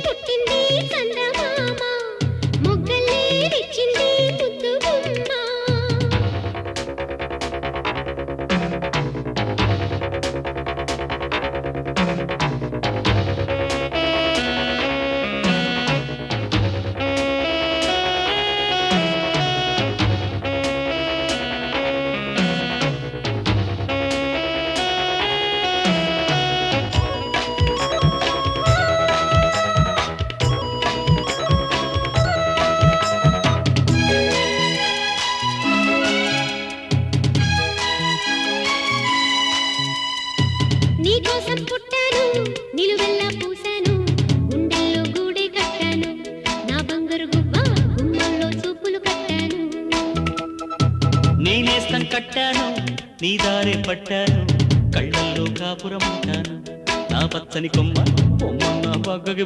పుట్టింది చందమామ మొగ్గలే విచ్చింది ముద్దు గుమ్మ నీకోసం పుట్టాను నిలువెల్లా పూసాను గుండెల్లో గూడే కట్టాను నా బంగారు గువ్వ గుమ్మంలో చూపులు కట్టాను నేనేస్తం కట్టాను నీ దారే పట్టాను కళ్ళల్లో కాపురం ఉంటాను నా పచ్చని కొమ్మ బొమ్మ నా పక్కకి